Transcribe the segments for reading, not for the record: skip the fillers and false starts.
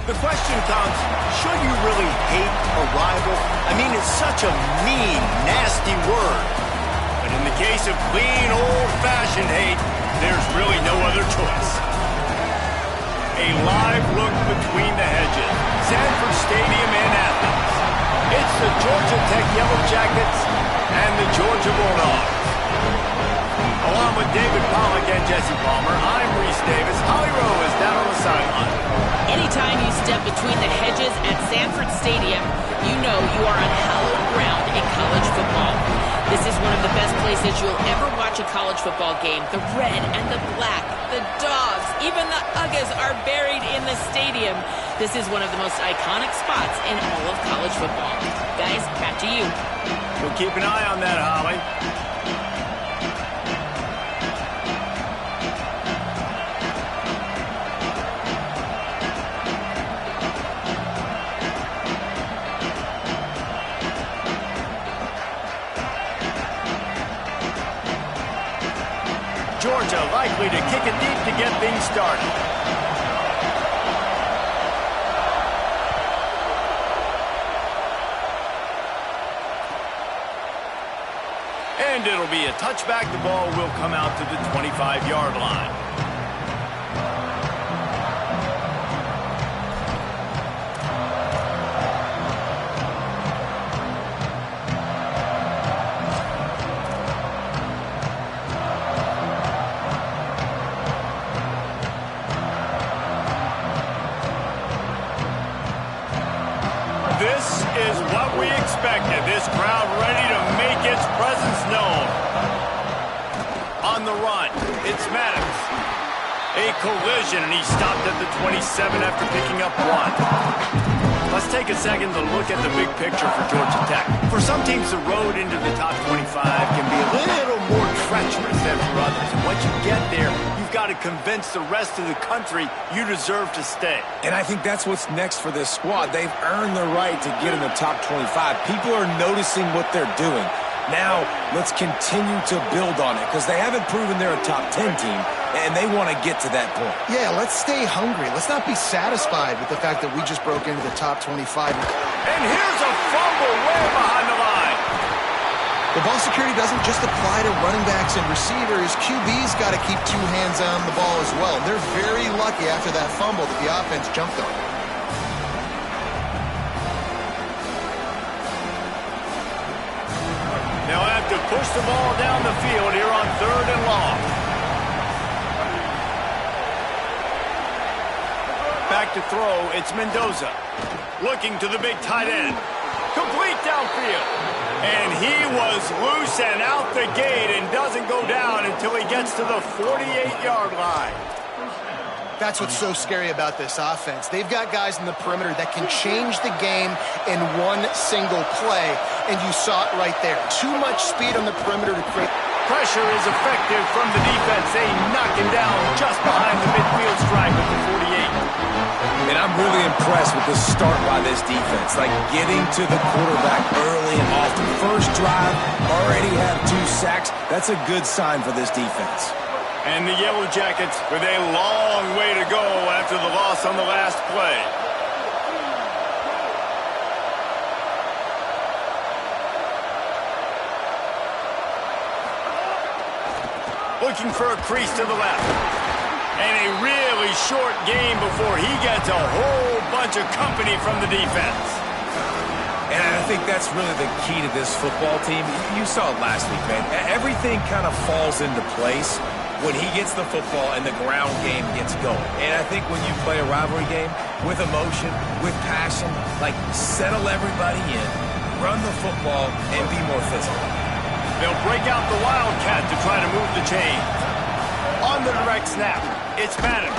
The question comes, should you really hate a rival? I mean, it's such a mean, nasty word. But in the case of clean, old-fashioned hate, there's really no other choice. A live look between the hedges. Sanford Stadium in Athens. It's the Georgia Tech Yellow Jackets and the Georgia Bulldogs. Along with David Pollack and Jesse Palmer, I'm Reese Davis. Holly Rowe is down on the sideline. Anytime you step between the hedges at Sanford Stadium, you know you are on hallowed ground in college football. This is one of the best places you'll ever watch a college football game. The red and the black, the dogs, even the Uggas are buried in the stadium. This is one of the most iconic spots in all of college football. Guys, back to you. We'll keep an eye on that, Holly. Georgia likely to kick it deep to get things started. And it'll be a touchback. The ball will come out to the 25-yard line. This is what we expected. This crowd ready to make its presence known. On the run, it's Maddox. A collision, and he stopped at the 27 after picking up one. Let's take a second to look at the big picture for Georgia Tech. For some teams, the road into the top 25 can be a little more treacherous than for others. And once you get there, you've got to convince the rest of the country you deserve to stay. And I think that's what's next for this squad. They've earned the right to get in the top 25. People are noticing what they're doing. Now, let's continue to build on it because they haven't proven they're a top 10 team, and they want to get to that point. Yeah, let's stay hungry. Let's not be satisfied with the fact that we just broke into the top 25. And here's a fumble way behind the line. The ball security doesn't just apply to running backs and receivers. QB's got to keep two hands on the ball as well. They're very lucky after that fumble that the offense jumped on. They'll have to push the ball down the field here on 3rd and long. Back to throw, it's Mendoza. Looking to the big tight end. Complete downfield. And he was loose and out the gate and doesn't go down until he gets to the 48-yard line. That's what's so scary about this offense. They've got guys in the perimeter that can change the game in one single play, and you saw it right there. Too much speed on the perimeter to create. Pressure is effective from the defense. They knock him down just behind the midfield stripe at the 48. And I'm really impressed with the start by this defense. Like getting to the quarterback early and often. First drive, already have 2 sacks. That's a good sign for this defense. And the Yellow Jackets with a long way to go after the loss on the last play. Looking for a crease to the left. And a really short game before he gets a whole bunch of company from the defense. And I think that's really the key to this football team. You saw it last week, man. Everything kind of falls into place when he gets the football and the ground game gets going. And I think when you play a rivalry game with emotion, with passion, like settle everybody in, run the football, and be more physical. They'll break out the Wildcat to try to move the chain. On the direct snap, it's Maddox.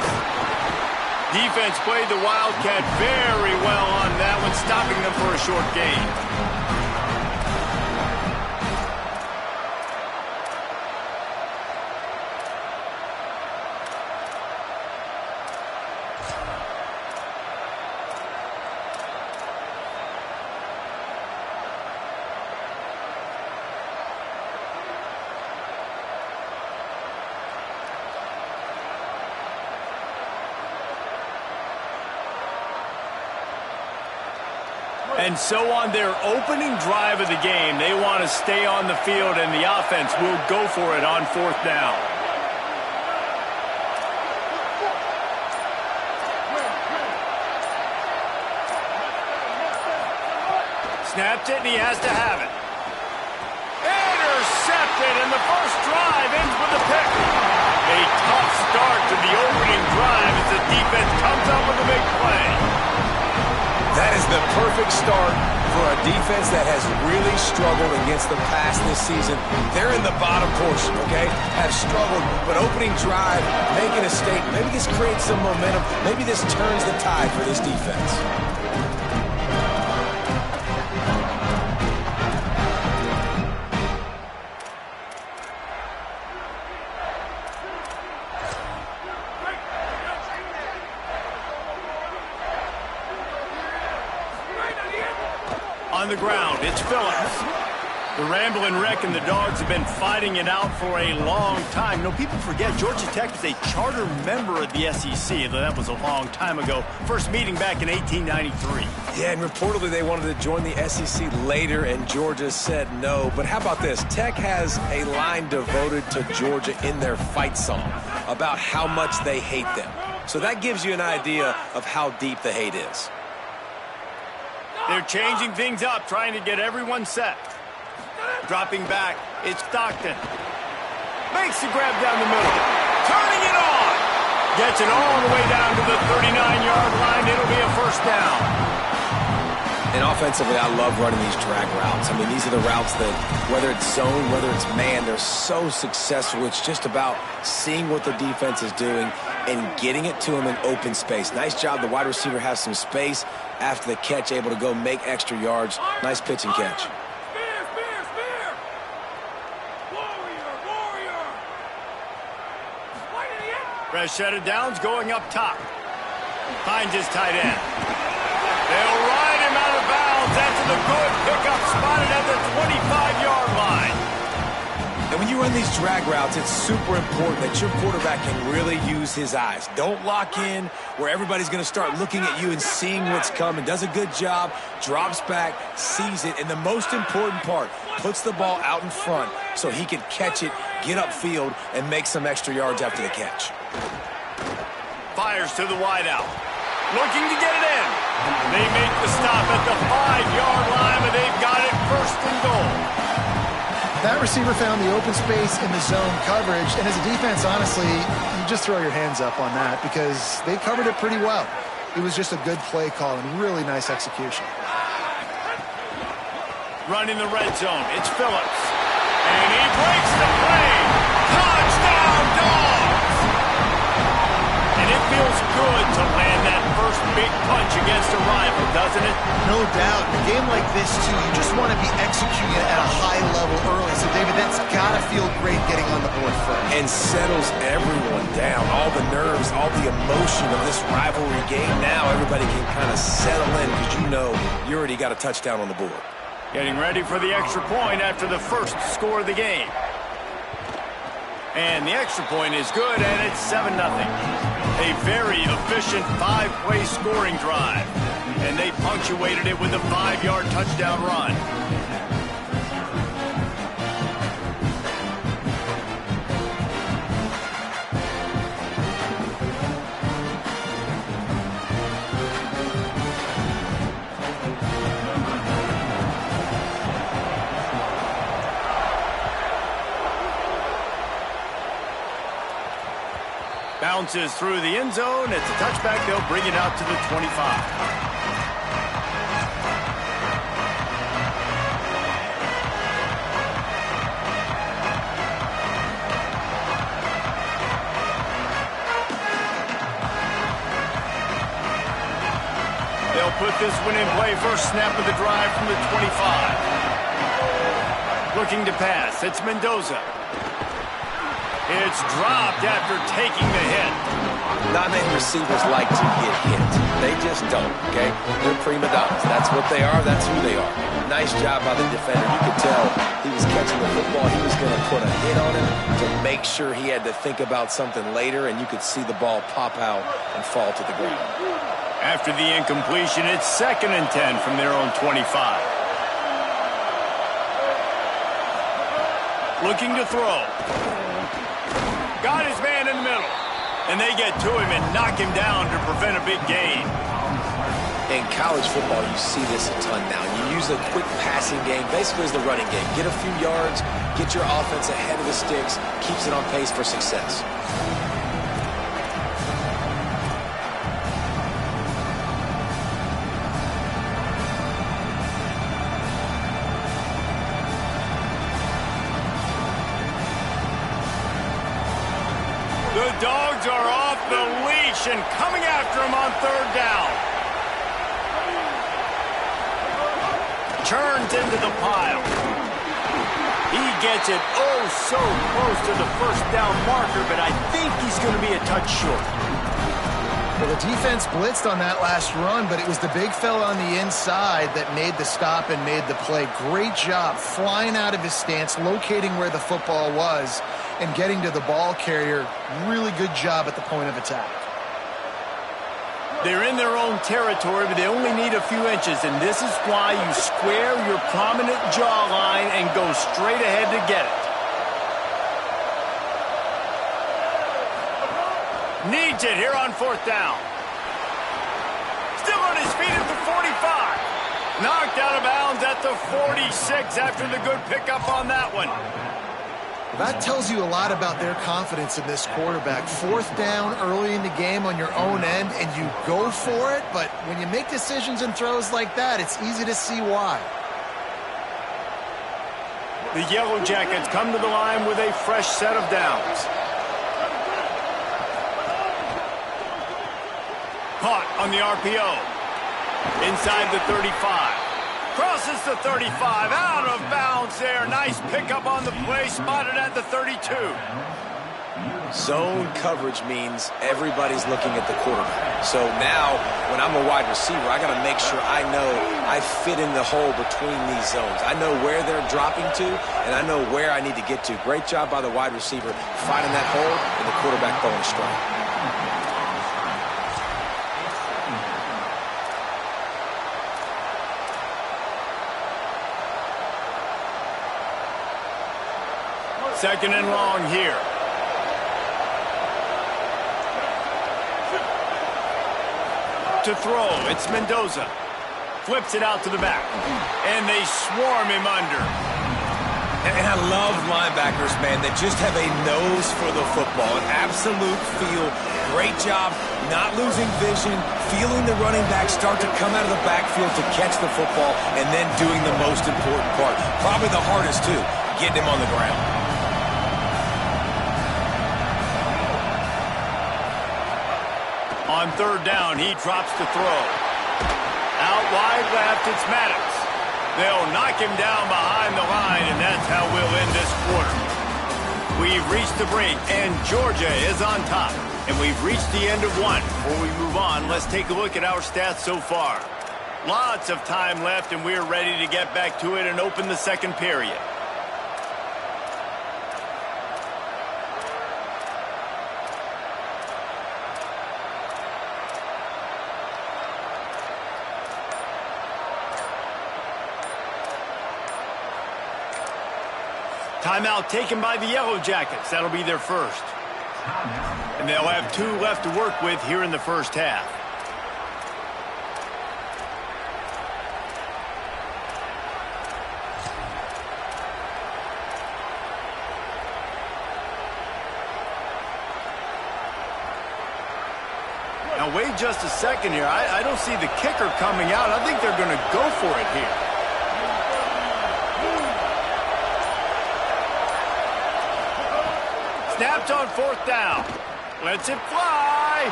Defense played the Wildcat very well on that one, stopping them for a short gain. And so on their opening drive of the game, they want to stay on the field, and the offense will go for it on 4th down. Snapped it, and he has to have it. Intercepted, and the first drive ends with a pick. A tough start to the opening drive as the defense comes up with a big play. That is the perfect start for a defense that has really struggled against the pass this season. They're in the bottom portion, okay? Have struggled, but opening drive, making a statement. Maybe this creates some momentum. Maybe this turns the tide for this defense. On the ground, it's Phillips. The Rambling Wreck and the Dogs have been fighting it out for a long time. You know, people forget Georgia Tech is a charter member of the SEC, though that was a long time ago. First meeting back in 1893. Yeah, and reportedly they wanted to join the SEC later, and Georgia said no. But how about this? Tech has a line devoted to Georgia in their fight song about how much they hate them. So that gives you an idea of how deep the hate is. They're changing things up, trying to get everyone set. Dropping back, it's Stockton. Makes the grab down the middle. Turning it on. Gets it all the way down to the 39-yard line. It'll be a first down. And offensively, I love running these drag routes. I mean, these are the routes that, whether it's zone, whether it's man, they're so successful. It's just about seeing what the defense is doing and getting it to them in open space. Nice job. The wide receiver has some space after the catch, able to go make extra yards. Nice pitch and catch. Rashada Downs going up top. Finds his tight end. They'll ride him out of bounds after the good pickup, spotted at the 25-yard line. And when you run these drag routes, it's super important that your quarterback can really use his eyes. Don't lock in where everybody's going to start looking at you and seeing what's coming. Does a good job, drops back, sees it, and the most important part, puts the ball out in front so he can catch it, get upfield, and make some extra yards after the catch. Fires to the wideout. Looking to get it in. They make the stop at the 5-yard line, but they've got it first and goal. That receiver found the open space in the zone coverage, and as a defense, honestly, you just throw your hands up on that because they covered it pretty well. It was just a good play call and really nice execution. Running the red zone, it's Phillips. And he breaks the play. Touchdown, Dogs! And it feels good to land that first big punch against a rival, doesn't it? No doubt. In a game like this, too, you just want to be executing it at a high level early. So, David, that's got to feel great getting on the board first. And settles everyone down. All the nerves, all the emotion of this rivalry game. Now everybody can kind of settle in because you know you already got a touchdown on the board. Getting ready for the extra point after the first score of the game. And the extra point is good, and it's 7-0. A very efficient 5-play scoring drive. And they punctuated it with a 5-yard touchdown run. Bounces through the end zone. It's a touchback. They'll bring it out to the 25. They'll put this one in play. First snap of the drive from the 25. Looking to pass. It's Mendoza. It's dropped after taking the hit. Not many receivers like to get hit. They just don't, okay? They're prima donnas. That's what they are. That's who they are. Nice job by the defender. You could tell he was catching the football. He was going to put a hit on him to make sure he had to think about something later, and you could see the ball pop out and fall to the ground. After the incompletion, it's 2nd and 10 from their own 25. Looking to throw. Got his man in the middle. And they get to him and knock him down to prevent a big gain. In college football, you see this a ton now. You use a quick passing game, basically as the running game. Get a few yards, get your offense ahead of the sticks, keeps it on pace for success. The Dogs are off the leash and coming after him on 3rd down. Turns into the pile. He gets it so close to the 1st down marker, but I think he's going to be a touch short. Well, the defense blitzed on that last run, but it was the big fella on the inside that made the stop and made the play. Great job flying out of his stance, locating where the football was, and getting to the ball carrier. Really good job at the point of attack. They're in their own territory, but they only need a few inches, and this is why you square your prominent jawline and go straight ahead to get it. Needs it here on 4th down. Still on his feet at the 45. Knocked out of bounds at the 46 after the good pickup on that one. That tells you a lot about their confidence in this quarterback. 4th down early in the game on your own end, and you go for it, but when you make decisions and throws like that, it's easy to see why. The Yellow Jackets come to the line with a fresh set of downs. Caught on the RPO. Inside the 35. Crosses the 35, out of bounds there. Nice pickup on the play, spotted at the 32. Zone coverage means everybody's looking at the quarterback. So now, when I'm a wide receiver, I got to make sure I know I fit in the hole between these zones. I know where they're dropping to, and I know where I need to get to. Great job by the wide receiver finding that hole, and the quarterback throwing a strike. Second and long here. To throw, it's Mendoza. Flips it out to the back. And they swarm him under. And I love linebackers, man, that just have a nose for the football, an absolute feel. Great job not losing vision, feeling the running back start to come out of the backfield to catch the football, and then doing the most important part. Probably the hardest, too, getting him on the ground. On 3rd down, he drops to throw. Out wide left, it's Maddox. They'll knock him down behind the line, and that's how we'll end this quarter. We've reached the break, and Georgia is on top. And we've reached the end of one. Before we move on, let's take a look at our stats so far. Lots of time left, and we're ready to get back to it and open the 2nd period. Timeout taken by the Yellow Jackets. That'll be their first. And they'll have 2 left to work with here in the 1st half. Now wait just a second here. I don't see the kicker coming out. I think they're going to go for it here. Snapped on 4th down. Lets it fly.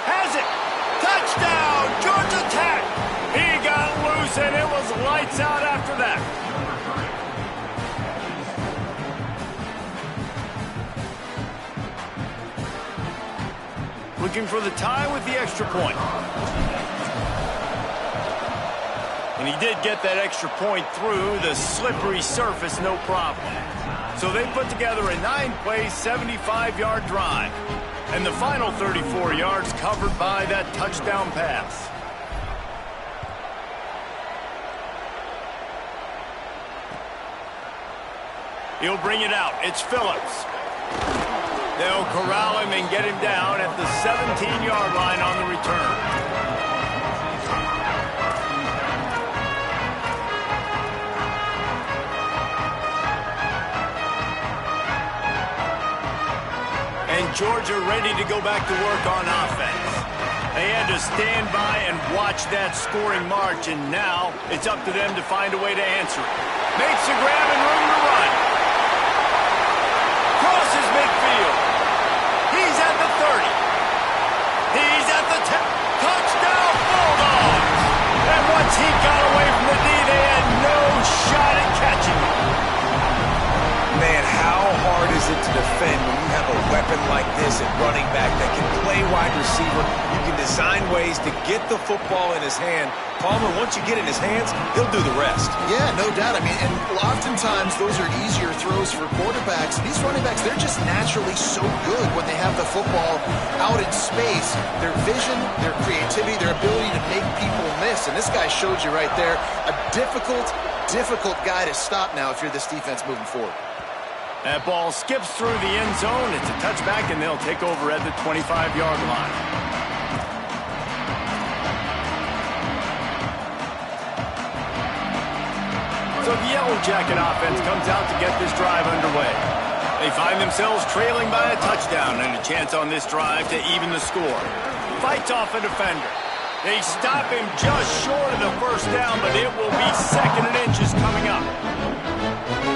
Has it. Touchdown, Georgia Tech. He got loose, and it was lights out after that. Looking for the tie with the extra point. And he did get that extra point through the slippery surface, no problem. So they put together a 9-play, 75-yard drive. And the final 34 yards covered by that touchdown pass. He'll bring it out. It's Phillips. They'll corral him and get him down at the 17-yard line on the return. And Georgia ready to go back to work on offense. They had to stand by and watch that scoring march, and now it's up to them to find a way to answer it. Makes a grab and room to run. Crosses midfield. He's at the 30. He's at the 10. Touchdown, Bulldogs! And once he got away from the D, they had no shot at catching him. Man, how hard is it to defend when you have a weapon like this at running back that can play wide receiver? You can design ways to get the football in his hand. Palmer, once you get in his hands, he'll do the rest. Yeah, no doubt. I mean, and oftentimes those are easier throws for quarterbacks. These running backs, they're just naturally so good when they have the football out in space. Their vision, their creativity, their ability to make people miss. And this guy showed you right there, a difficult guy to stop now if you're this defense moving forward. That ball skips through the end zone. It's a touchback, and they'll take over at the 25-yard line. So the Yellow Jacket offense comes out to get this drive underway. They find themselves trailing by a touchdown and a chance on this drive to even the score. Fights off a defender. They stop him just short of the first down, but it will be 2nd and inches coming up.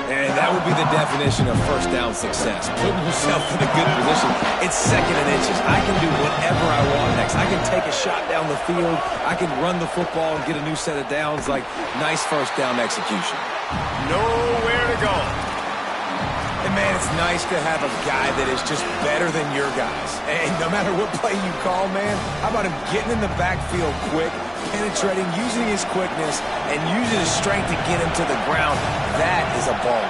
And that would be the definition of first down success. Putting yourself in a good position. It's 2nd and inches. I can do whatever I want next. I can take a shot down the field. I can run the football and get a new set of downs. Like, nice first down execution. Nowhere to go. And, man, it's nice to have a guy that is just better than your guys. And no matter what play you call, man, how about him getting in the backfield quick, penetrating, using his quickness, and using his strength to get him to the ground. That is a ball.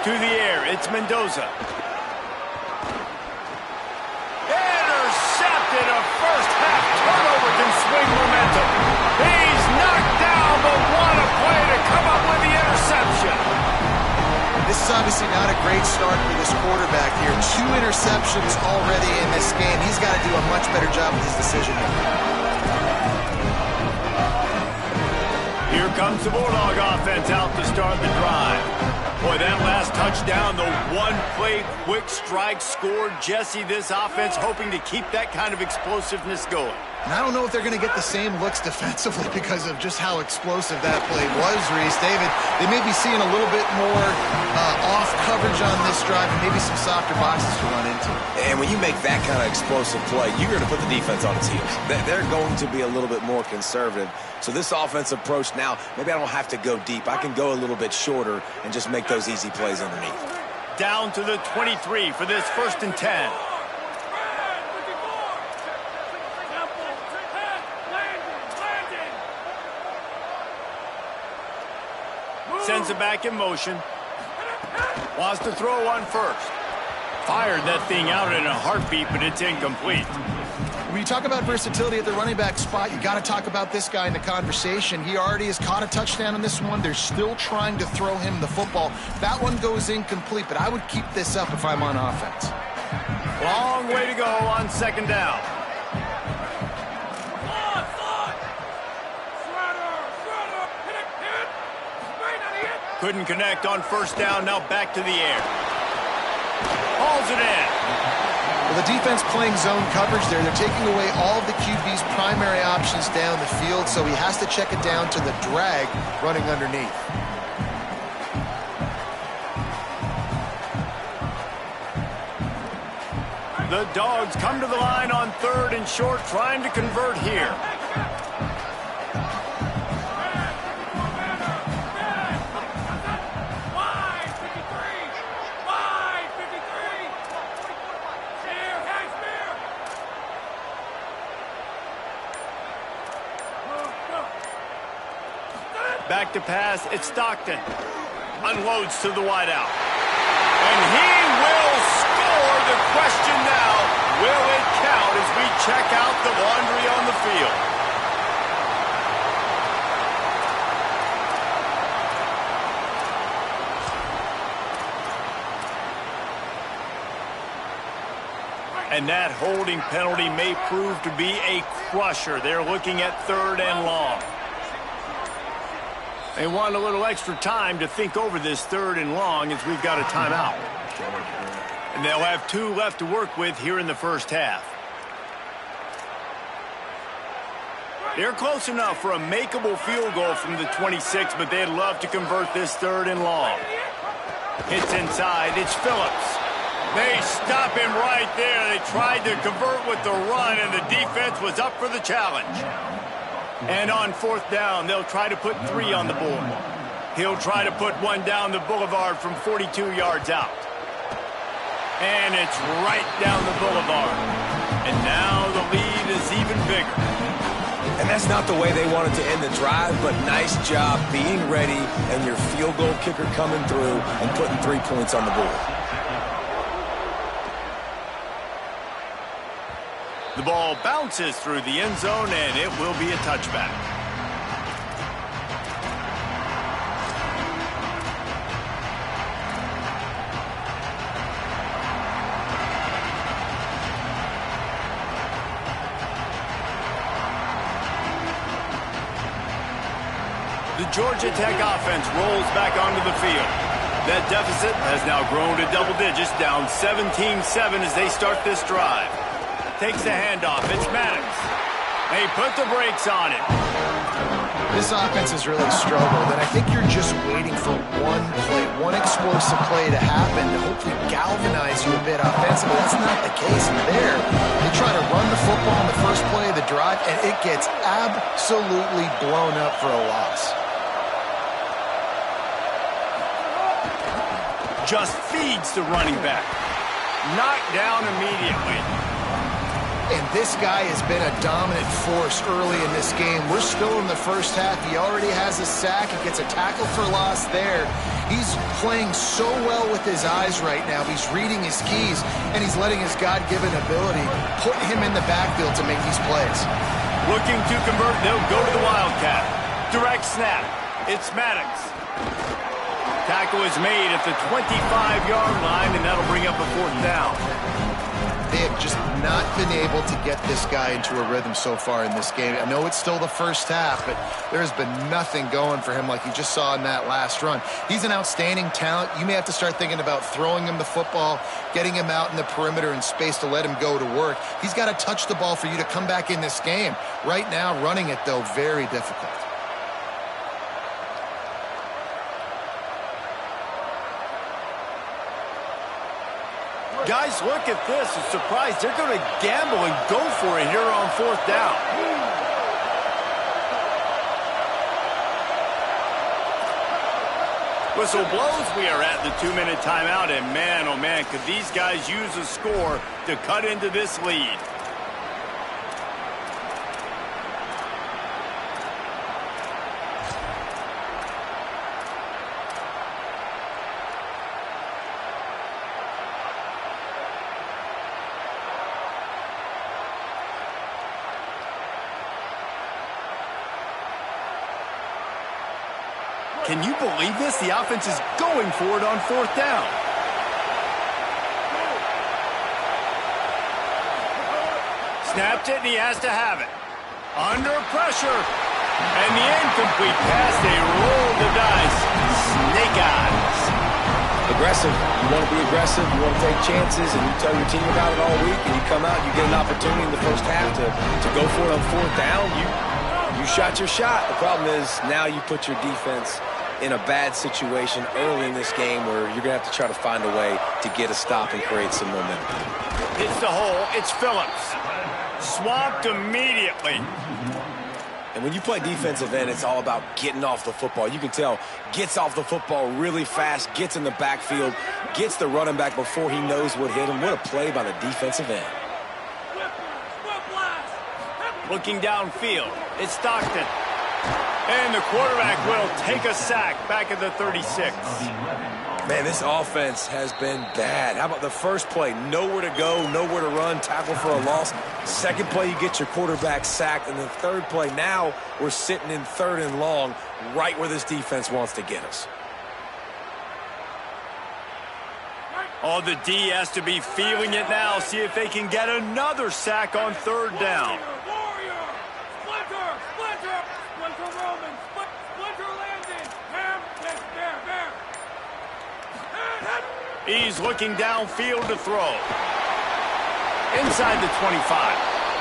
To the air, it's Mendoza. Intercepted. A first-half turnover can swing momentum. He's knocked down, but what a play to come up with the interception. This is obviously not a great start for this quarterback here. 2 interceptions already in this game. He's got to do a much better job with his decision making. Here comes the Bulldog offense out to start the drive. Boy, that last touchdown, the one-play quick strike scored. Jesse, this offense hoping to keep that kind of explosiveness going. And I don't know if they're going to get the same looks defensively because of just how explosive that play was, Reese. David, they may be seeing a little bit more off coverage on this drive and maybe some softer boxes to run into. And when you make that kind of explosive play, you're going to put the defense on its heels. They're going to be a little bit more conservative. So this offensive approach now, maybe I don't have to go deep. I can go a little bit shorter and just make those easy plays underneath. Down to the 23 for this 1st and 10. Sends it back in motion. Wants to throw on first. Fired that thing out in a heartbeat, but it's incomplete. When you talk about versatility at the running back spot, you got to talk about this guy in the conversation. He already has caught a touchdown on this one. They're still trying to throw him the football. That one goes incomplete, but I would keep this up if I'm on offense. Long way to go on 2nd down. Couldn't connect on 1st down. Now back to the air. Hauls it in. Well, the defense playing zone coverage there. They're taking away all of the QB's primary options down the field, so he has to check it down to the drag running underneath. The Dogs come to the line on 3rd and short, trying to convert here. Back to pass, it's Stockton. Unloads to the wideout. And he will score. The question now, will it count as we check out the laundry on the field? And that holding penalty may prove to be a crusher. They're looking at 3rd and long. They want a little extra time to think over this 3rd and long as we've got a timeout. And they'll have 2 left to work with here in the first half. They're close enough for a makeable field goal from the 26, but they'd love to convert this 3rd and long. It's inside. It's Phillips. They stop him right there. They tried to convert with the run, and the defense was up for the challenge. And on 4th down, they'll try to put 3 on the board. He'll try to put 1 down the boulevard from 42 yards out. And it's right down the boulevard. And now the lead is even bigger. And that's not the way they wanted to end the drive, but nice job being ready and your field goal kicker coming through and putting 3 points on the board. The ball bounces through the end zone, and it will be a touchback. The Georgia Tech offense rolls back onto the field. That deficit has now grown to double digits, down 17-7 as they start this drive. Takes the handoff. It's Maddox. They put the brakes on it. This offense has really struggled, and I think you're just waiting for one play, one explosive play to happen to hopefully galvanize you a bit offensively. That's not the case there. They try to run the football in the first play of the drive, and it gets absolutely blown up for a loss. Just feeds the running back. Knocked down immediately. And this guy has been a dominant force early in this game. We're still in the first half. He already has a sack. He gets a tackle for loss there. He's playing so well with his eyes right now. He's reading his keys, and he's letting his God-given ability put him in the backfield to make these plays. Looking to convert, they'll go to the Wildcat. Direct snap. It's Maddox. Tackle is made at the 25-yard line, and that'll bring up a 4th down. They have just not been able to get this guy into a rhythm so far in this game. I know it's still the first half, but there has been nothing going for him like you just saw in that last run. He's an outstanding talent. You may have to start thinking about throwing him the football, getting him out in the perimeter in space to let him go to work. He's got to touch the ball for you to come back in this game. Right now, running it, though, very difficult. Guys, look at this. I'm surprised they're going to gamble and go for it here on 4th down. Whistle blows. We are at the 2-minute timeout, and man, oh man, could these guys use a score to cut into this lead. Can you believe this? The offense is going for it on 4th down. Snapped it, and he has to have it. Under pressure. And the incomplete pass, they roll the dice. Snake eyes. Aggressive. You want to be aggressive. You want to take chances, and you tell your team about it all week, and you come out, you get an opportunity in the first half to go for it on 4th down. You shot your shot. The problem is now you put your defense in a bad situation early in this game where you're going to have to try to find a way to get a stop and create some momentum. It's the hole. It's Phillips. Swamped immediately. And when you play defensive end, it's all about getting off the football. You can tell, gets off the football really fast, gets in the backfield, gets the running back before he knows what hit him. What a play by the defensive end. Looking downfield, it's Stockton. And the quarterback will take a sack back at the 36. Man, this offense has been bad. How about the first play? Nowhere to go, nowhere to run, tackle for a loss. Second play, you get your quarterback sacked. And the third play, now we're sitting in 3rd and long, right where this defense wants to get us. Oh, the D has to be feeling it now. See if they can get another sack on 3rd down. He's looking downfield to throw. Inside the 25.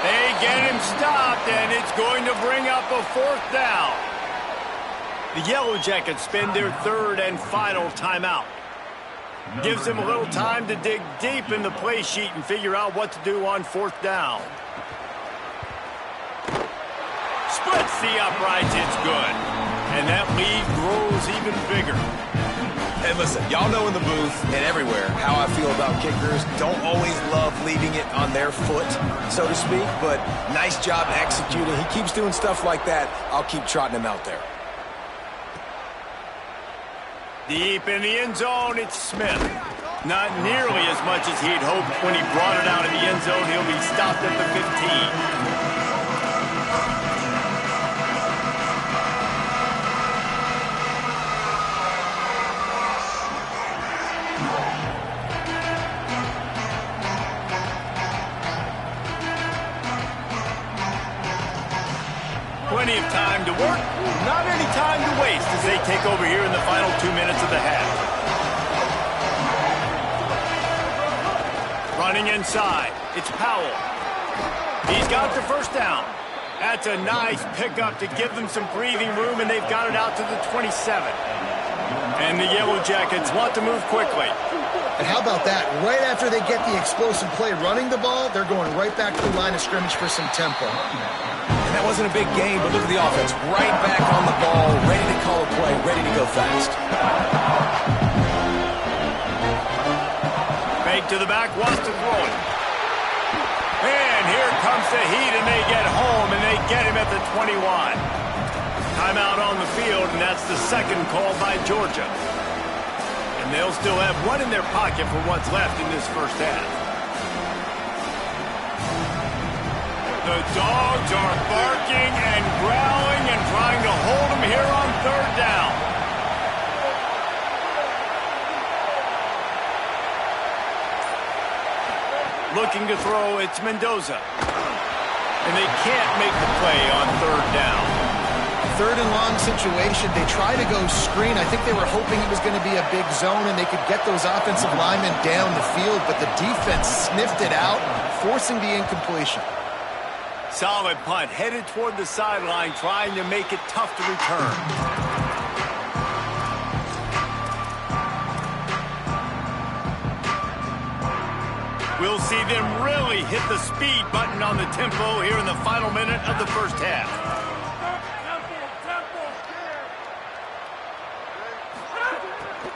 They get him stopped, and it's going to bring up a 4th down. The Yellow Jackets spend their 3rd and final timeout. Gives them a little time to dig deep in the play sheet and figure out what to do on 4th down. Splits the uprights, it's good. And that lead grows even bigger. And listen, y'all know in the booth and everywhere how I feel about kickers. Don't always love leaving it on their foot, so to speak, but nice job executing. He keeps doing stuff like that. I'll keep trotting him out there. Deep in the end zone, it's Smith. Not nearly as much as he'd hoped when he brought it out of the end zone. He'll be stopped at the 15. Plenty of time to work, not any time to waste as they take over here in the final 2 minutes of the half. Running inside, it's Powell. He's got the 1st down. That's a nice pickup to give them some breathing room, and they've got it out to the 27. And the Yellow Jackets want to move quickly. And how about that? Right after they get the explosive play running the ball, they're going right back to the line of scrimmage for some tempo. That wasn't a big game, but look at the offense. Right back on the ball, ready to call a play, ready to go fast. Fake to the back, wants to throw it. And here comes the heat, and they get home, and they get him at the 21. Timeout on the field, and that's the 2nd call by Georgia. And they'll still have one in their pocket for what's left in this 1st half. The Dogs are barking and growling and trying to hold him here on 3rd down. Looking to throw, it's Mendoza. And they can't make the play on 3rd down. 3rd and long situation. They try to go screen. I think they were hoping it was going to be a big zone and they could get those offensive linemen down the field, but the defense sniffed it out, forcing the incompletion. Solid punt, headed toward the sideline, trying to make it tough to return. We'll see them really hit the speed button on the tempo here in the final minute of the 1st half.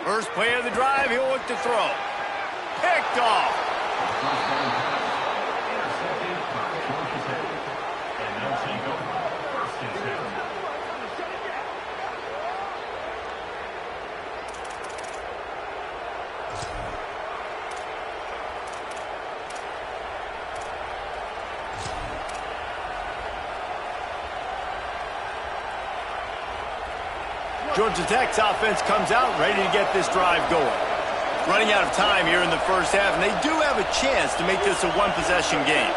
First play of the drive, he'll look to throw. Picked off. Georgia Tech's offense comes out ready to get this drive going. Running out of time here in the 1st half, and they do have a chance to make this a 1-possession game.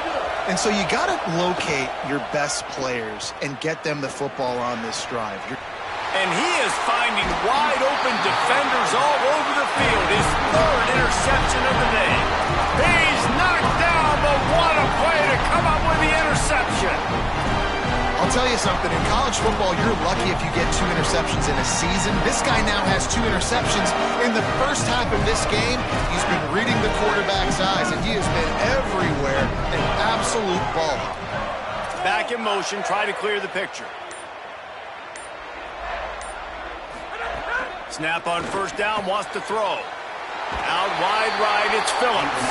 And so you got to locate your best players and get them the football on this drive. And he is finding wide-open defenders all over the field. His 3rd interception of the day. He's knocked down, but what a play to come up with the interception. I'll tell you something, in college football, you're lucky if you get 2 interceptions in a season. This guy now has 2 interceptions. In the 1st half of this game, he's been reading the quarterback's eyes, and he has been everywhere, an absolute ball. Back in motion, try to clear the picture. Snap on 1st down, wants to throw. Out wide right, it's Phillips.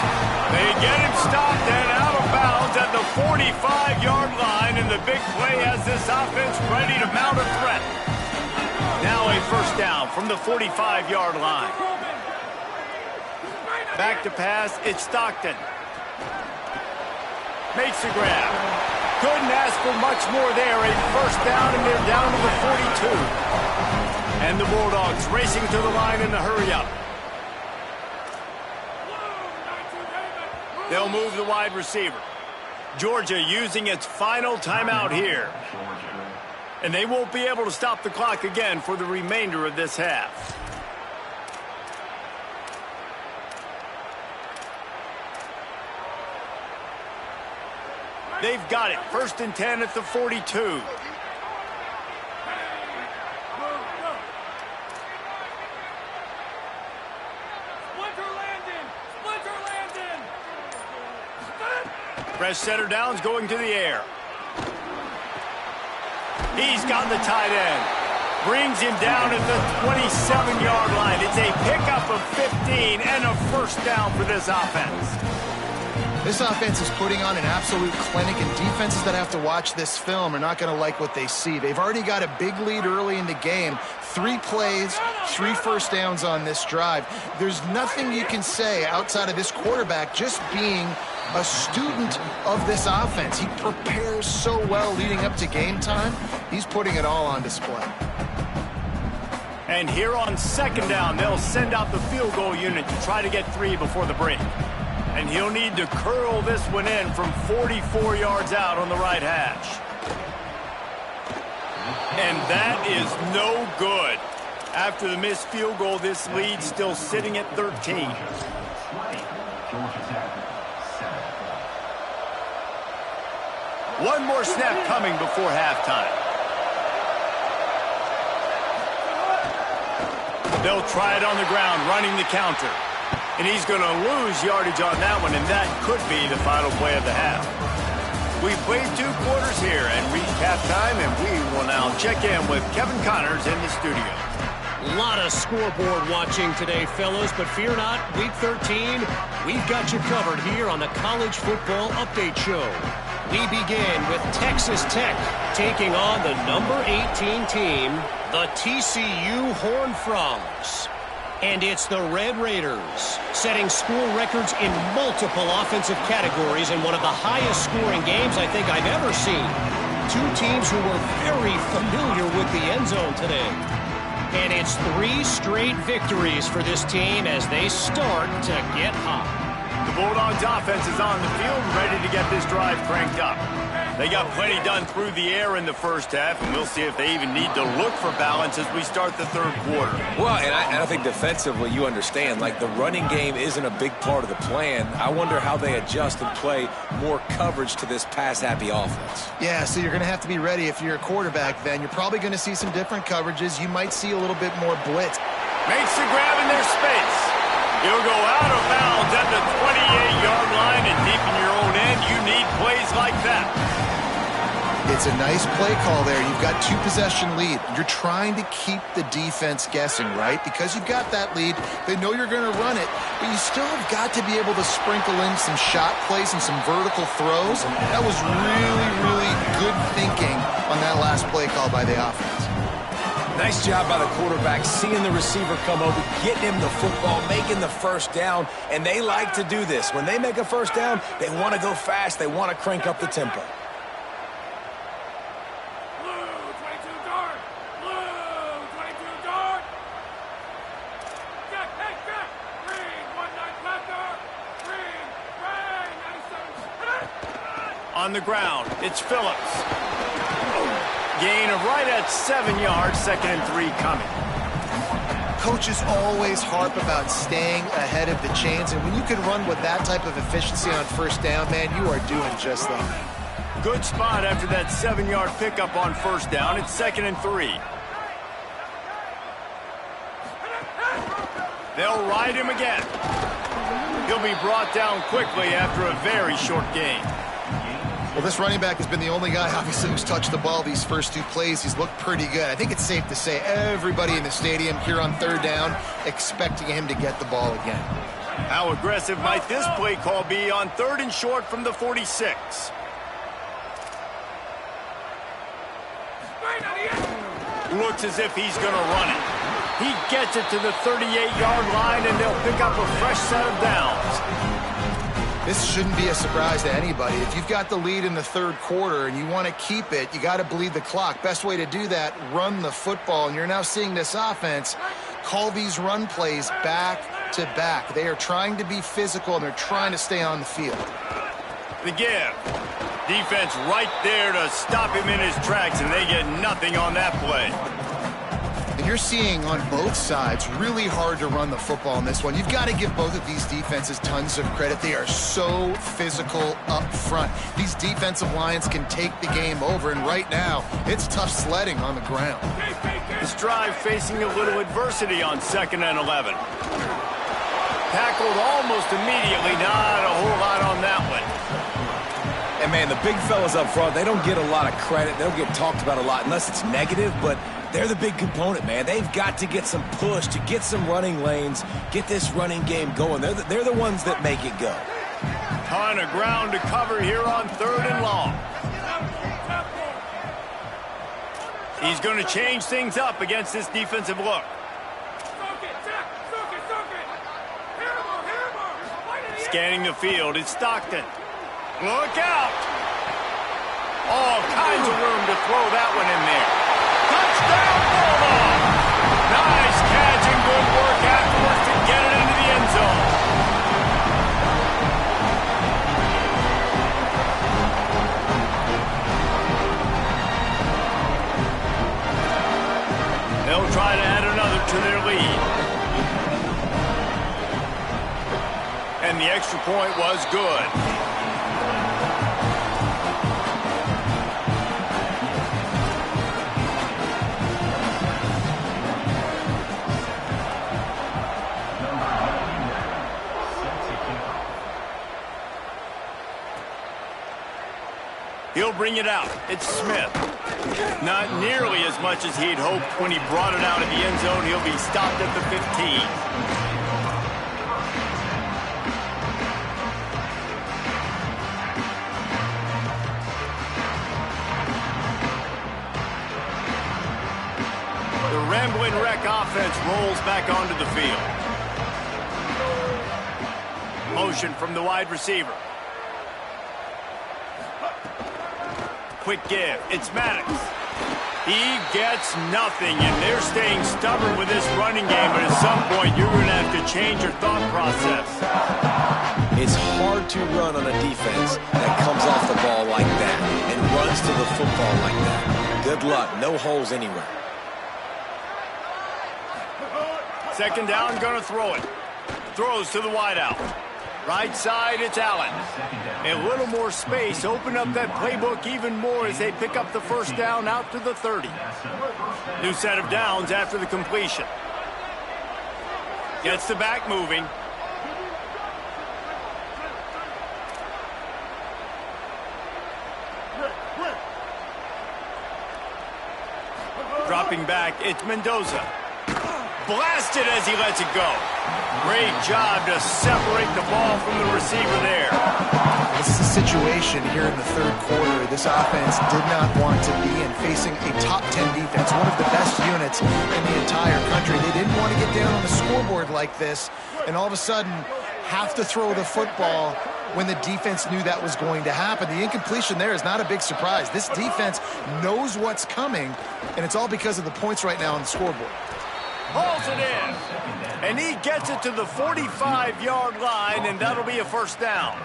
They get him stopped and out of bounds at the 45-yard line, and the big play has this offense ready to mount a threat. Now a 1st down from the 45-yard line. Back to pass, it's Stockton. Makes the grab. Couldn't ask for much more there. A first down, and they're down to the 42. And the Bulldogs racing to the line in the hurry-up. They'll move the wide receiver. Georgia using its final timeout here. And they won't be able to stop the clock again for the remainder of this half. They've got it. 1st and 10 at the 42. Press center downs going to the air. He's got the tight end. Brings him down at the 27-yard line. It's a pickup of 15 and a first down for this offense. This offense is putting on an absolute clinic, and defenses that have to watch this film are not going to like what they see. They've already got a big lead early in the game. 3 plays, 3 first downs on this drive. There's nothing you can say outside of this quarterback just being a student of this offense. He prepares so well leading up to game time. He's putting it all on display. And here on 2nd down, they'll send out the field goal unit to try to get 3 before the break. And he'll need to curl this one in from 44 yards out on the right hash. And that is no good. After the missed field goal, this lead's still sitting at 13. One more snap coming before halftime. They'll try it on the ground, running the counter. And he's going to lose yardage on that one, and that could be the final play of the half. We've played 2 quarters here and reached halftime, and we will now check in with Kevin Connors in the studio. A lot of scoreboard watching today, fellas, but fear not, Week 13, we've got you covered here on the College Football Update Show. We begin with Texas Tech taking on the number 18 team, the TCU Horned Frogs. And it's the Red Raiders, setting school records in multiple offensive categories in one of the highest scoring games I think I've ever seen. 2 teams who were very familiar with the end zone today. And it's 3 straight victories for this team as they start to get hot. The Bulldogs offense is on the field, ready to get this drive cranked up. They got plenty done through the air in the first half, and we'll see if they even need to look for balance as we start the 3rd quarter. Well, and I think defensively, you understand, like the running game isn't a big part of the plan. I wonder how they adjust and play more coverage to this pass-happy offense. Yeah, so you're going to have to be ready if you're a quarterback then. You're probably going to see some different coverages. You might see a little bit more blitz. Makes the grab in their space. He'll go out of bounds at the 28-yard line, and deep in your own end, you need plays like that. It's a nice play call there. You've got 2-possession lead. You're trying to keep the defense guessing, right? Because you've got that lead. They know you're going to run it, but you still have got to be able to sprinkle in some shot plays and some vertical throws. That was really, really good thinking on that last play call by the offense. Nice job by the quarterback, seeing the receiver come over, getting him the football, making the first down, and they like to do this. When they make a first down, they want to go fast. They want to crank up the tempo. On the ground, it's Phillips. Gain of right at 7 yards, 2nd and 3 coming. Coaches always harp about staying ahead of the chains, and when you can run with that type of efficiency on first down, man, you are doing just that. Good spot after that 7-yard pickup on first down. It's 2nd and 3. They'll ride him again. He'll be brought down quickly after a very short gain. Well, this running back has been the only guy, obviously, who's touched the ball these first 2 plays. He's looked pretty good. I think it's safe to say everybody in the stadium here on 3rd down expecting him to get the ball again. How aggressive might this play call be on 3rd and short from the 46? Looks as if he's going to run it. He gets it to the 38-yard line, and they'll pick up a fresh set of downs. This shouldn't be a surprise to anybody. If you've got the lead in the third quarter and you want to keep it, you got to bleed the clock. Best way to do that, run the football. And you're now seeing this offense call these run plays back to back. They are trying to be physical, and they're trying to stay on the field. The give. Defense right there to stop him in his tracks, and they get nothing on that play. And you're seeing on both sides really hard to run the football in this one. You've got to give both of these defenses tons of credit. They are so physical up front. These defensive lines can take the game over, and right now, it's tough sledding on the ground. This drive facing a little adversity on 2nd and 11. Tackled almost immediately. Not a whole lot on that one. And, man, the big fellas up front, they don't get a lot of credit. They don't get talked about a lot unless it's negative, but they're the big component, man. They've got to get some push, to get some running lanes, get this running game going. They're the ones that make it go. Ton of ground to cover here on 3rd and long. He's going to change things up against this defensive look. Scanning the field, it's Stockton. Look out! All kinds of room to throw that one in there. Touchdown, Bulldog! Nice catch and good work afterwards to get it into the end zone. They'll try to add another to their lead. And the extra point was good. He'll bring it out. It's Smith. Not nearly as much as he'd hoped when he brought it out of the end zone. He'll be stopped at the 15. The Rambling Wreck offense rolls back onto the field. Motion from the wide receiver. Quick give. It's Maddox. He gets nothing, and they're staying stubborn with this running game, but at some point you're going to have to change your thought process. It's hard to run on a defense that comes off the ball like that and runs to the football like that. Good luck. No holes anywhere. 2nd down, going to throw it. Throws to the wideout. Right side, it's Allen. A little more space. Open up that playbook even more as they pick up the 1st down out to the 30. New set of downs after the completion. Gets the back moving. Dropping back, it's Mendoza. Blasted as he lets it go. Great job to separate the ball from the receiver there. This is a situation here in the 3rd quarter this offense did not want to be in, facing a top 10 defense, one of the best units in the entire country. They didn't want to get down on the scoreboard like this, and all of a sudden have to throw the football when the defense knew that was going to happen. The incompletion there is not a big surprise. This defense knows what's coming, and it's all because of the points right now on the scoreboard. Hauls it in, and he gets it to the 45-yard line, and that'll be a 1st down.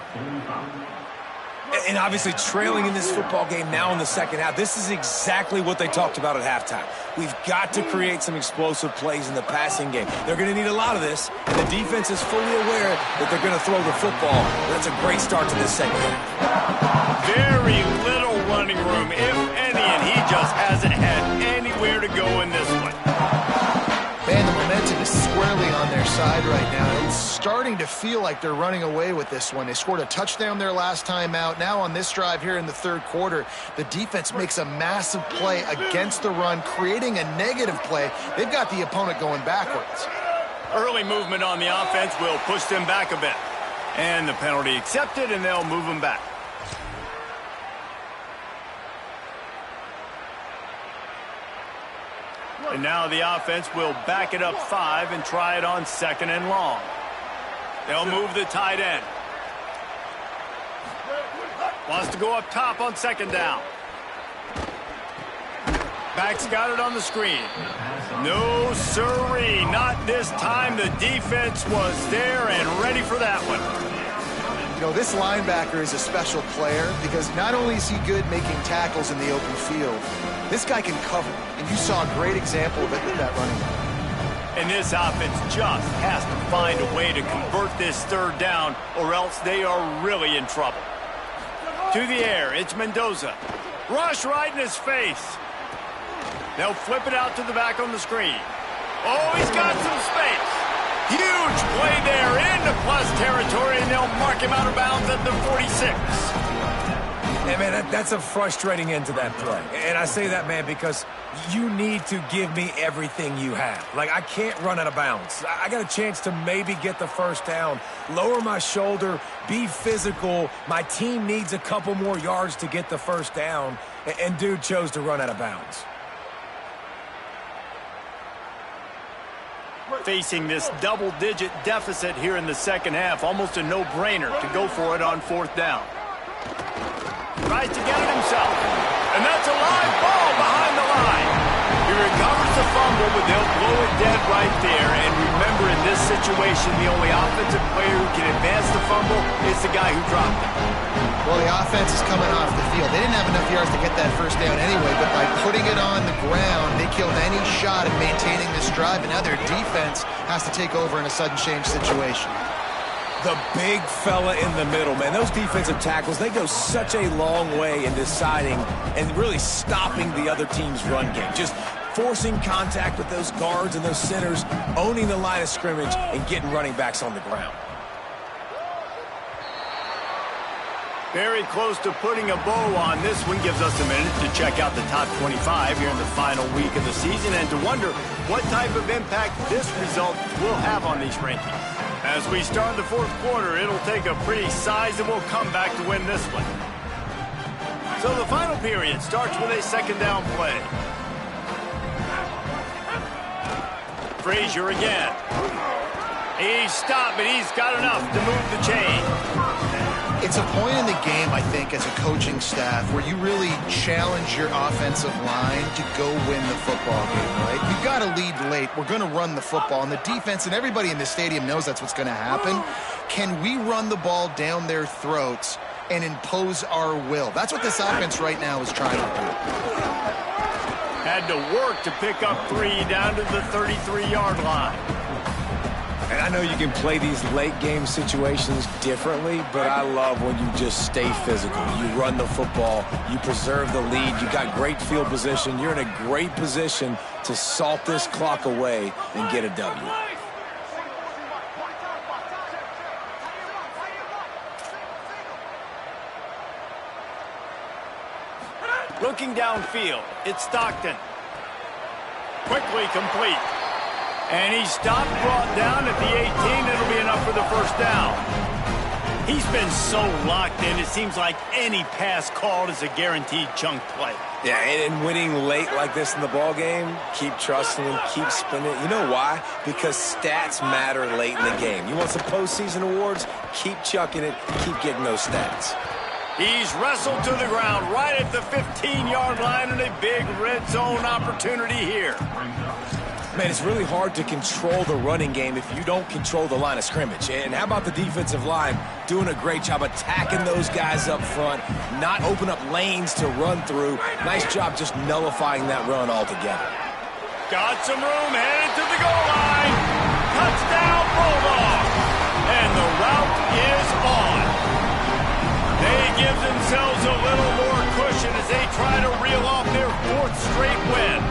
And obviously trailing in this football game now in the 2nd half. This is exactly what they talked about at halftime. We've got to create some explosive plays in the passing game. They're going to need a lot of this, and the defense is fully aware that they're going to throw the football. That's a great start to this 2nd half. Very little running room, if any, and he just hasn't had anywhere to go in this one. Man, the momentum is squarely on their side right now. It's starting to feel like they're running away with this one. They scored a touchdown their last time out. Now on this drive here in the 3rd quarter, the defense makes a massive play against the run, creating a negative play. They've got the opponent going backwards. Early movement on the offense will push them back a bit. And the penalty accepted, and they'll move them back. And now the offense will back it up 5 and try it on 2nd and long. They'll move the tight end. Wants to go up top on 2nd down. Back's got it on the screen. No siree, not this time. The defense was there and ready for that one. You know, this linebacker is a special player because not only is he good making tackles in the open field, this guy can cover. And you saw a great example of it with that running back. And this offense just has to find a way to convert this 3rd down or else they are really in trouble. To the air, it's Mendoza. Rush right in his face. They'll flip it out to the back on the screen. Oh, he's got some space. Huge play there into plus territory, and they'll mark him out of bounds at the 46. Hey, man, that's a frustrating end to that play. And I say that, man, because you need to give me everything you have. Like, I can't run out of bounds. I got a chance to maybe get the 1st down, lower my shoulder, be physical. My team needs a couple more yards to get the 1st down, and dude chose to run out of bounds. Facing this double-digit deficit here in the 2nd half, almost a no-brainer to go for it on 4th down. Tries to get it himself, and that's a live ball behind the line. He recovers the fumble, but they'll blow it dead right there. And remember, in this situation, the only offensive player who can advance the fumble is the guy who dropped it. Well, the offense is coming off the field. They didn't have enough yards to get that 1st down anyway, but by putting it on the ground, they killed any shot at maintaining this drive, and now their defense has to take over in a sudden change situation. The big fella in the middle, man. Those defensive tackles, they go such a long way in deciding and really stopping the other team's run game. Just forcing contact with those guards and those centers, owning the line of scrimmage, and getting running backs on the ground. Very close to putting a bow on this one. Gives us a minute to check out the top 25 here in the final week of the season and to wonder what type of impact this result will have on these rankings. As we start the 4th quarter, it'll take a pretty sizable comeback to win this one. So the final period starts with a 2nd down play. Frazier again. He's stopped, but he's got enough to move the chain. It's a point in the game, I think, as a coaching staff where you really challenge your offensive line to go win the football game, right? You've got to lead late. We're going to run the football, and the defense and everybody in the stadium knows that's what's going to happen. Can we run the ball down their throats and impose our will? That's what this offense right now is trying to do. Had to work to pick up 3 down to the 33-yard line. And I know you can play these late-game situations differently, but I love when you just stay physical. You run the football, you preserve the lead, you got great field position. You're in a great position to salt this clock away and get a W. Looking downfield, it's Stockton. Quickly complete. And he's stopped, brought down at the 18. It'll be enough for the 1st down. He's been so locked in, it seems like any pass called is a guaranteed chunk play. Yeah, and winning late like this in the ball game, keep trusting him, keep spinning. You know why? Because stats matter late in the game. You want some postseason awards? Keep chucking it, keep getting those stats. He's wrestled to the ground right at the 15-yard line and a big red zone opportunity here. Man, it's really hard to control the running game if you don't control the line of scrimmage. And how about the defensive line doing a great job attacking those guys up front, not open up lanes to run through. Nice job just nullifying that run altogether. Got some room, headed to the goal line. Touchdown, Bulldogs. And the route is on. They give themselves a little more cushion as they try to reel off their 4th straight win.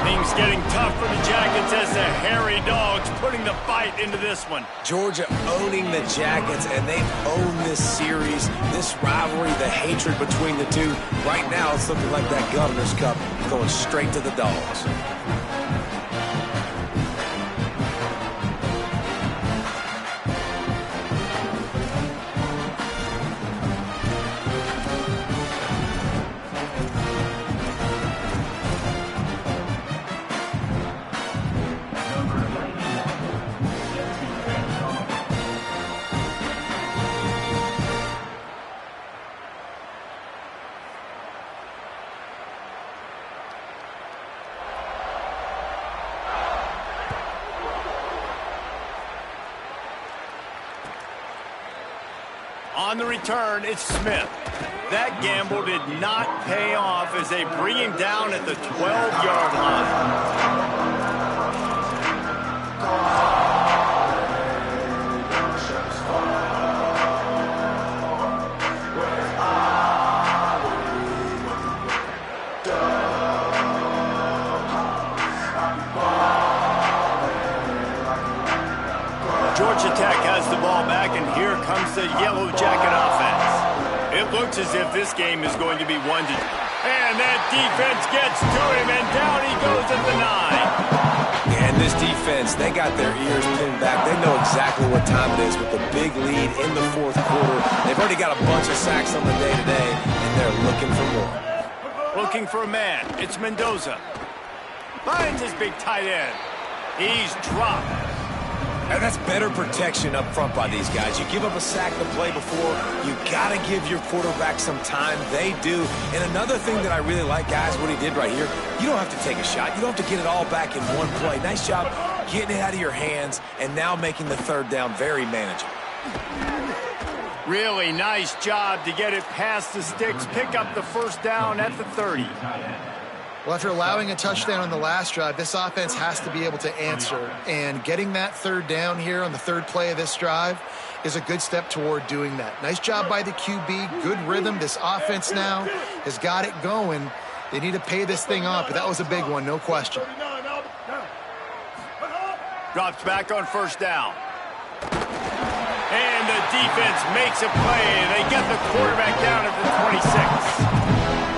Things getting tough for the Jackets as the hairy dogs putting the fight into this one. Georgia owning the Jackets, and they've owned this series, this rivalry, the hatred between the two. Right now, it's looking like that Governor's Cup going straight to the Dogs. On the return, it's Smith. That gamble did not pay off as they bring him down at the 12-yard line. Georgia Tech has the ball back, and here comes the Yellow Jacket offense. It looks as if this game is going to be one to... And that defense gets to him, and down he goes at the 9. Yeah, and this defense, they got their ears pinned back. They know exactly what time it is with the big lead in the fourth quarter. They've already got a bunch of sacks on the day today, and they're looking for more. Looking for a man. It's Mendoza. Finds his big tight end. He's dropped. And that's better protection up front by these guys. You give up a sack the play before, you got to give your quarterback some time. They do. And another thing that I really like, guys, what he did right here, you don't have to take a shot. You don't have to get it all back in one play. Nice job getting it out of your hands and now making the third down very manageable. Really nice job to get it past the sticks, pick up the first down at the 30. Well, after allowing a touchdown on the last drive, this offense has to be able to answer. And getting that third down here on the third play of this drive is a good step toward doing that. Nice job by the QB, good rhythm. This offense now has got it going. They need to pay this thing off, but that was a big one, no question. Drops back on first down. And the defense makes a play. They get the quarterback down at the 26.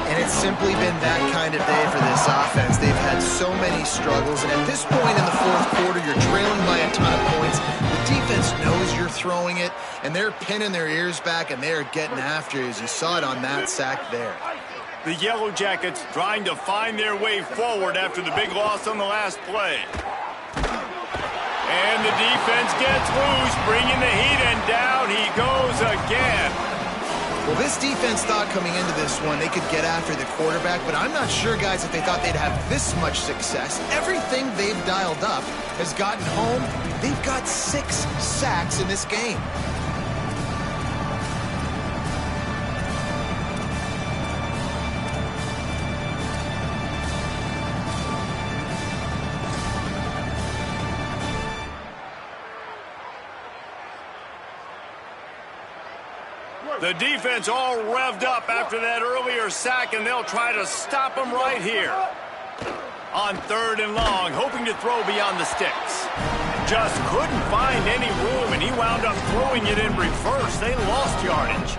And it's simply been that kind of day for this offense. They've had so many struggles, and at this point in the fourth quarter, you're trailing by a ton of points. The defense knows you're throwing it, and they're pinning their ears back, and they're getting after you, as you saw it on that sack there. The Yellow Jackets trying to find their way forward after the big loss on the last play. And the defense gets loose, bringing the heat, and down he goes again. Well, this defense thought coming into this one they could get after the quarterback, but I'm not sure, guys, if they thought they'd have this much success. Everything they've dialed up has gotten home. They've got 6 sacks in this game. The defense all revved up after that earlier sack, and they'll try to stop them right here. On third and long, hoping to throw beyond the sticks. Just couldn't find any room, and he wound up throwing it in reverse. They lost yardage.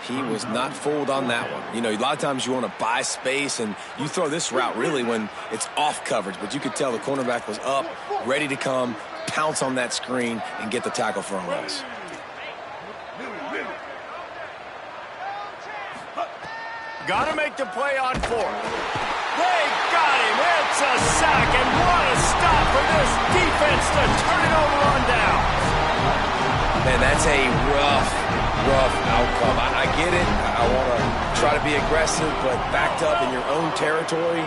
He was not fooled on that one. You know, a lot of times you want to buy space, and you throw this route really when it's off coverage. But you could tell the cornerback was up, ready to come, pounce on that screen, and get the tackle for a loss. Got to make the play on fourth. They got him. It's a sack, and what a stop for this defense to turn it over on down. Man, that's a rough outcome. I get it. I want to try to be aggressive, but backed up in your own territory,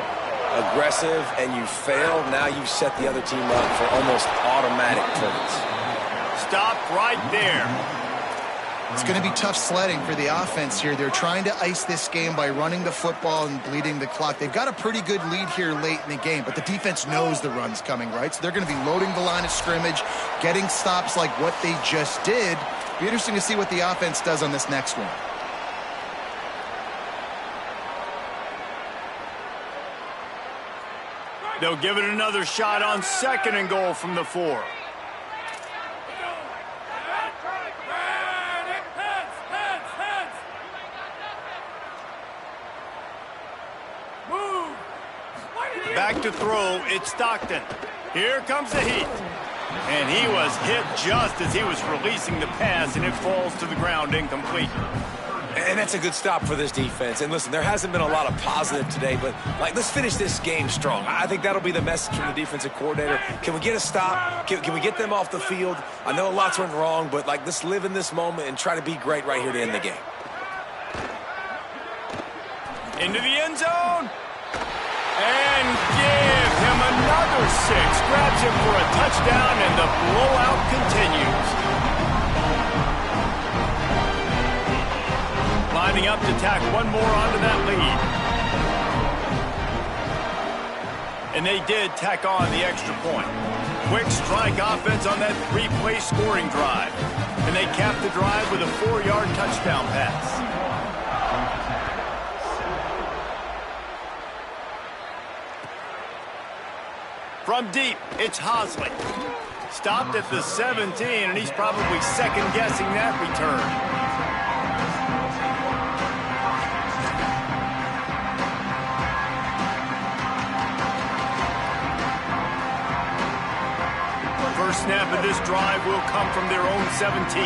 aggressive, and you fail. Now you've set the other team up for almost automatic points. Stop right there. It's going to be tough sledding for the offense here. They're trying to ice this game by running the football and bleeding the clock. They've got a pretty good lead here late in the game, but the defense knows the run's coming, right? So they're going to be loading the line of scrimmage, getting stops like what they just did. It'll be interesting to see what the offense does on this next one. They'll give it another shot on second and goal from the 4. Back to throw, it's Stockton. Here comes the heat. And he was hit just as he was releasing the pass, and it falls to the ground incomplete. And that's a good stop for this defense. And listen, there hasn't been a lot of positive today, but let's finish this game strong. I think that'll be the message from the defensive coordinator. Can we get a stop? Can we get them off the field? I know lots went wrong, but let's live in this moment and try to be great right here to end the game. Into the end zone. And give him another 6. Grabs him for a touchdown, and the blowout continues. up to tack one more onto that lead. And they did tack on the extra point. Quick strike offense on that 3-play scoring drive. And they capped the drive with a 4-yard touchdown pass. From deep, it's Hosley. Stopped at the 17, and he's probably second-guessing that return. First snap of this drive will come from their own 17.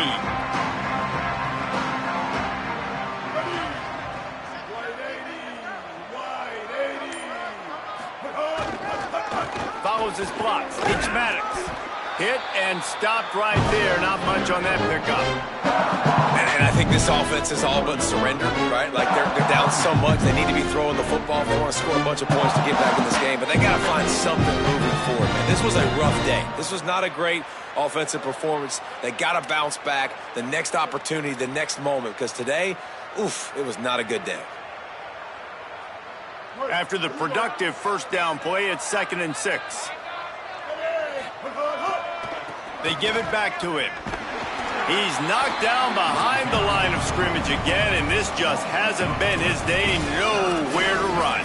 Follows his blocks. It's Maddox. Hit and stopped right there. Not much on that pickup. And I think this offense is all but surrendered, right? Like they're down so much. They need to be throwing the football if they want to score a bunch of points to get back in this game. But they got to find something moving forward, man. This was a rough day. This was not a great offensive performance. They got to bounce back the next opportunity, the next moment. Because today, oof, it was not a good day. After the productive first down play, it's 2nd and 6. They give it back to him. He's knocked down behind the line of scrimmage again, and this just hasn't been his day. Nowhere to run.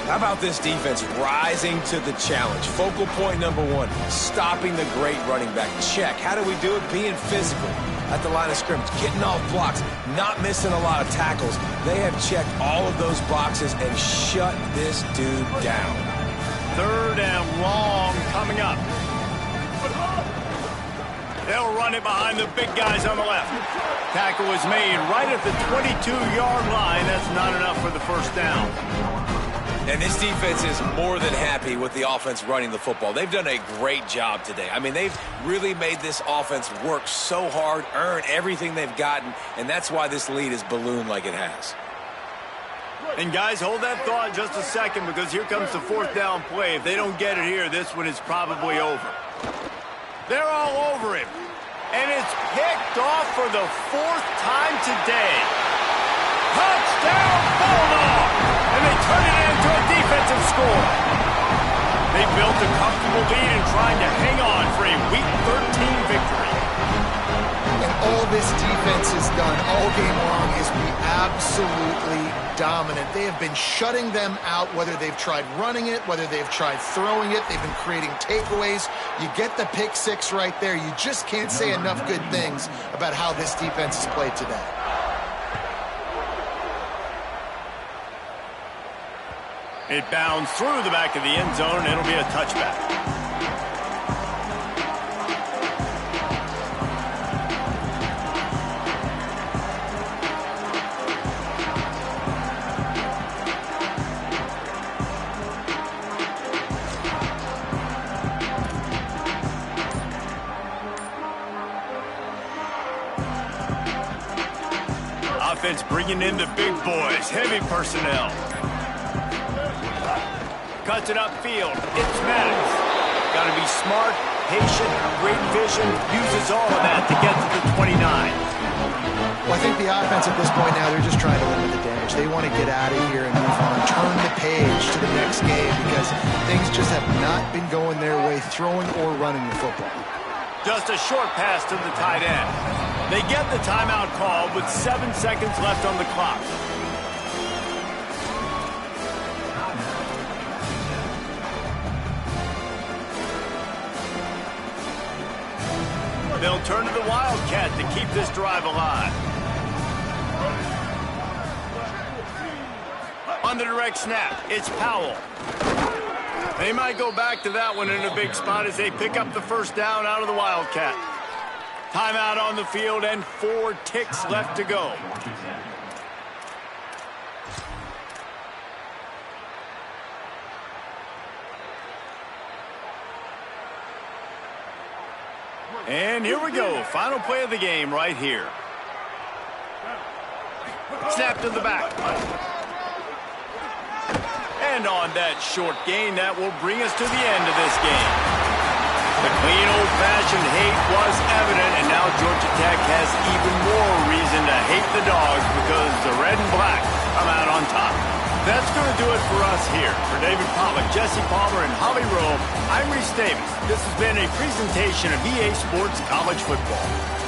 How about this defense rising to the challenge? Focal point number 1, stopping the great running back. Check. How do we do it? Being physical at the line of scrimmage, getting off blocks, not missing a lot of tackles. They have checked all of those boxes and shut this dude down. 3rd and long coming up. They'll run it behind the big guys on the left. Tackle was made right at the 22-yard line. That's not enough for the first down. And this defense is more than happy with the offense running the football. They've done a great job today. I mean, they've really made this offense work so hard, earn everything they've gotten, and that's why this lead is ballooned like it has. And guys, hold that thought just a second, because here comes the 4th down play. If they don't get it here, this one is probably over. They're all over him. And it's picked off for the 4th time today. Touchdown, Bulldog! And they turn it into a defensive score. They built a comfortable lead and trying to hang on for a Week 13 victory. And all this defense has done all game long is be absolutely dominant. They have been shutting them out, whether they've tried running it, whether they've tried throwing it. They've been creating takeaways. You get the pick 6 right there. You just can't say enough good things about how this defense has played today. It bounds through the back of the end zone, and it'll be a touchback. Offense bringing in the big boys, heavy personnel. Cuts it upfield. It's Maddox. Got to be smart, patient, great vision. Uses all of that to get to the 29. Well, I think the offense at this point now, they're just trying to limit the damage. They want to get out of here and move on. Turn the page to the next game because things just have not been going their way, throwing or running the football. Just a short pass to the tight end. They get the timeout called with 7 seconds left on the clock. They'll turn to the Wildcat to keep this drive alive. On the direct snap, it's Powell. They might go back to that one in a big spot as they pick up the first down out of the Wildcat. Timeout on the field and 4 ticks left to go. And here we go. Final play of the game right here. Snap to the back. And on that short gain, that will bring us to the end of this game. The clean old-fashioned hate was evident, and now Georgia Tech has even more reason to hate the Dogs because that's going to do it for us here. For David Pollock, Jesse Palmer, and Holly Rowe, I'm Reese Davis. This has been a presentation of EA Sports College Football.